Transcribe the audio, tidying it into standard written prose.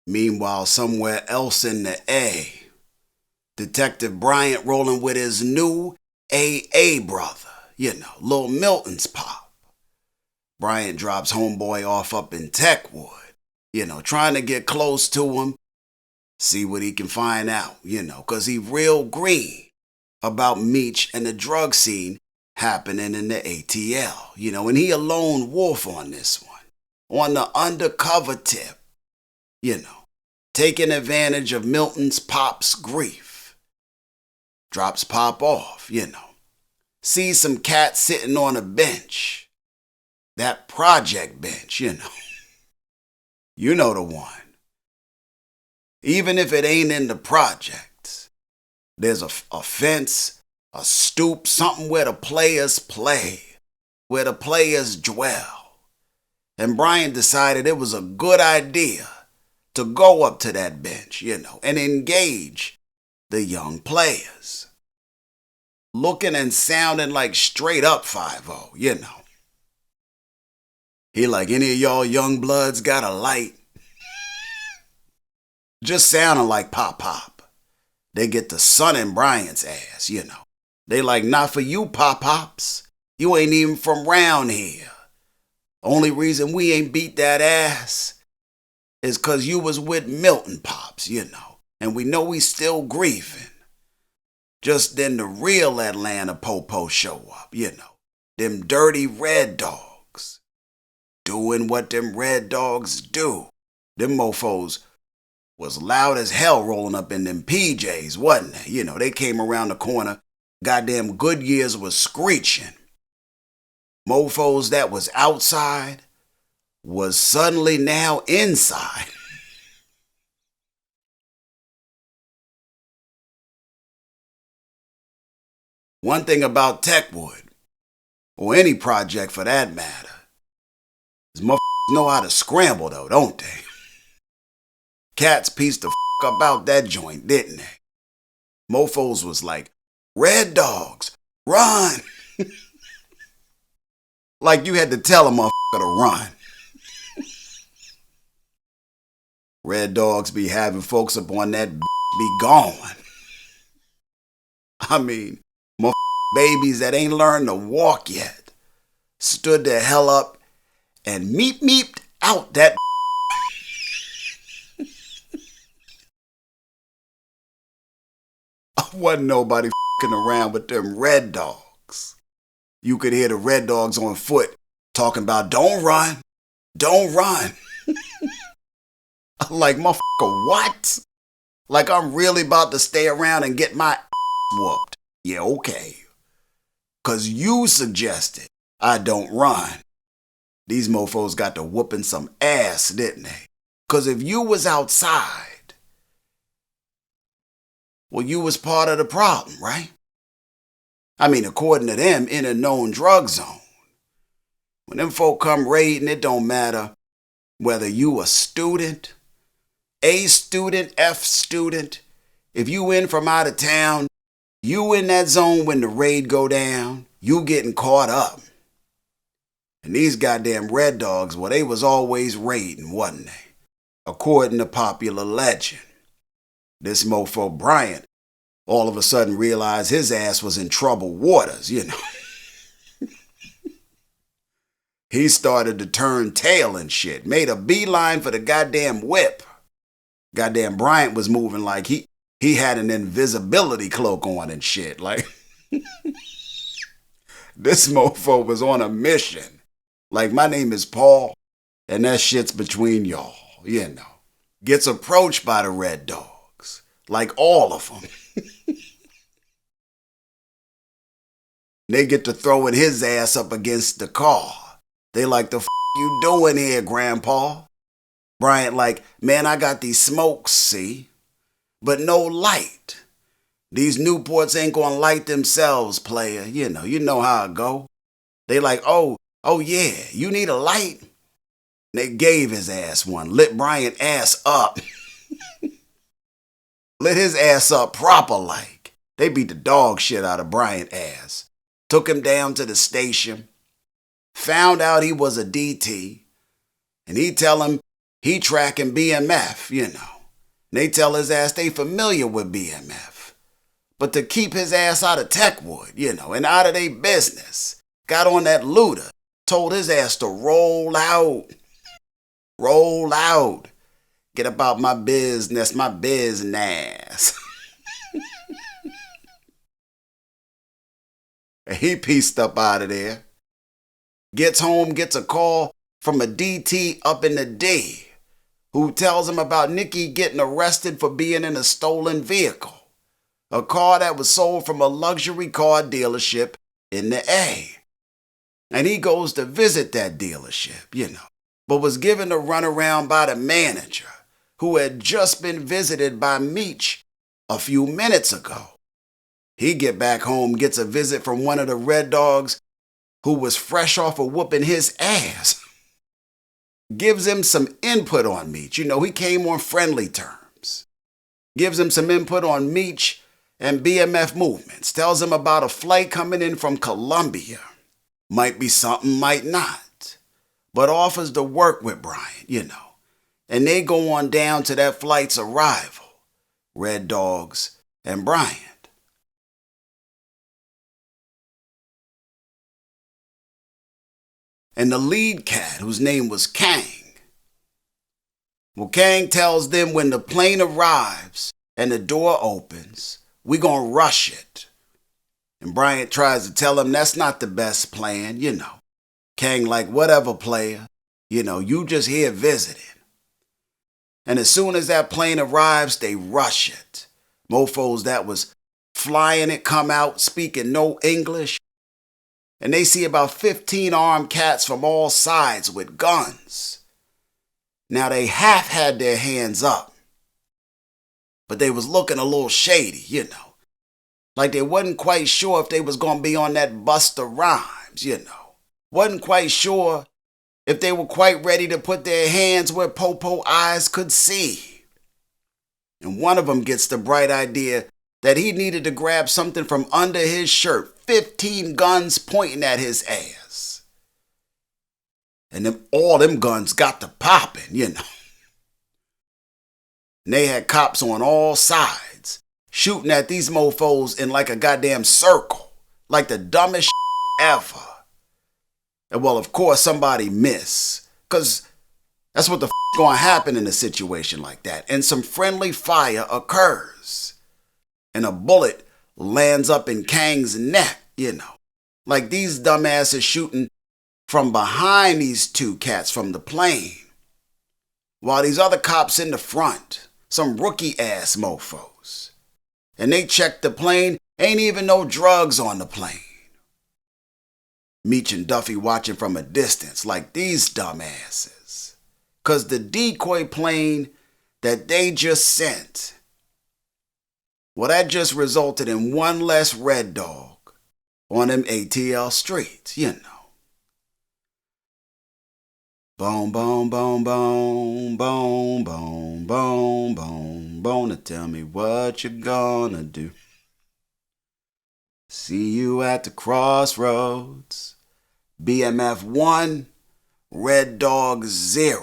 Meanwhile, somewhere else in the A, Detective Bryant rolling with his new AA brother, Lil Milton's pop. Bryant drops homeboy off up in Techwood, trying to get close to him, see what he can find out, because he real green about Meech and the drug scene happening in the ATL, and he a lone wolf on this one, on the undercover tip, taking advantage of Milton's pop's grief. Drops pop off, sees some cat sitting on a bench, that project bench, you know the one. Even if it ain't in the projects, there's a fence, a stoop, something where the players play, where the players dwell. And Bryant decided it was a good idea to go up to that bench, and engage the young players. Looking and sounding like straight up 5-0, He like, any of y'all young bloods got a light? Just sounding like Pop. They get the sun in Bryant's ass, They like, not for you, Pop-Pops. You ain't even from round here. Only reason we ain't beat that ass is 'cause you was with Milton Pops, And we know we still grieving. Just then the real Atlanta Popo show up, Them dirty Red Dogs. Doing what them Red Dogs do. Them mofos was loud as hell rolling up in them PJs, wasn't they? They came around the corner, goddamn Goodyears was screeching. Mofos that was outside was suddenly now inside. One thing about Techwood, or any project for that matter, is motherfuckers know how to scramble though, don't they? Cats pieced the about that joint, didn't they? Mofos was like, Red Dogs, run! Like you had to tell a motherfucker to run. Red Dogs be having folks up on that be gone. I mean, babies that ain't learned to walk yet stood the hell up and meeped out that. Wasn't nobody around with them Red Dogs. You could hear the Red Dogs on foot talking about, don't run. Like, motherfucker, what? Like I'm really about to stay around and get my whooped. Yeah, okay. 'Cause you suggested I don't run. These mofos got to whooping some ass, didn't they? 'Cause if you was outside, well, you was part of the problem, right? I mean, according to them, in a known drug zone. When them folk come raiding, it don't matter whether you a student, A student, F student. If you in from out of town, you in that zone when the raid go down, you getting caught up. And these goddamn Red Dogs, well, they was always raiding, wasn't they? According to popular legend. This mofo Bryant all of a sudden realized his ass was in troubled waters, He started to turn tail and shit. Made a beeline for the goddamn whip. Goddamn Bryant was moving like he had an invisibility cloak on and shit. Like, this mofo was on a mission. Like, my name is Paul, and that shit's between y'all, Gets approached by the Red Dogs. Like all of them. They get to throwing his ass up against the car. They like, the you doing here, Grandpa? Bryant like, man, I got these smokes, see? But no light. These Newports ain't gonna light themselves, player. You know how it go. They like, oh yeah, you need a light? They gave his ass one, lit Bryant ass up. Lit his ass up proper like. They beat the dog shit out of Bryant ass. Took him down to the station. Found out he was a DT. And he tell him He tracking BMF, They tell his ass they familiar with BMF. But to keep his ass out of Techwood, and out of their business, got on that looter, told his ass to roll out. Roll out. Get about my business, my business. He pieced up out of there. Gets home, gets a call from a DT up in the D, who tells him about Nikki getting arrested for being in a stolen vehicle. A car that was sold from a luxury car dealership in the A. And he goes to visit that dealership, but was given a runaround by the manager, who had just been visited by Meech a few minutes ago. He get back home, gets a visit from one of the Red Dogs who was fresh off of whooping his ass. Gives him some input on Meech. He came on friendly terms. Gives him some input on Meech and BMF movements. Tells him about a flight coming in from Colombia. Might be something, might not. But offers to work with Bryant, And they go on down to that flight's arrival. Red Dogs and Bryant. And the lead cat, whose name was Kang. Well, Kang tells them when the plane arrives and the door opens, we gonna rush it. And Bryant tries to tell him that's not the best plan, Kang like, whatever, player. You just here visiting. And as soon as that plane arrives, they rush it. Mofos that was flying it come out speaking no English. And they see about 15 armed cats from all sides with guns. Now they half had their hands up, but they was looking a little shady, Like they wasn't quite sure if they was gonna be on that Busta Rhymes, Wasn't quite sure if they were quite ready to put their hands where Popo eyes could see. And one of them gets the bright idea that he needed to grab something from under his shirt, 15 guns pointing at his ass. And all them guns got to popping, And they had cops on all sides, shooting at these mofos in like a goddamn circle, like the dumbest ever. And well, of course, somebody missed, because that's what the going to happen in a situation like that. And some friendly fire occurs. And a bullet lands up in Kang's neck, Like these dumbasses shooting from behind these two cats from the plane. While these other cops in the front, some rookie-ass mofos. And they check the plane, ain't even no drugs on the plane. Meech and Duffy watching from a distance like these dumbasses. Cause the decoy plane that they just sent, well, that just resulted in one less Red Dog on them ATL streets, Boom, boom, boom, boom, boom, boom, boom, boom, boom. Now tell me what you gonna do. See you at the crossroads. BMF 1, Red Dog 0.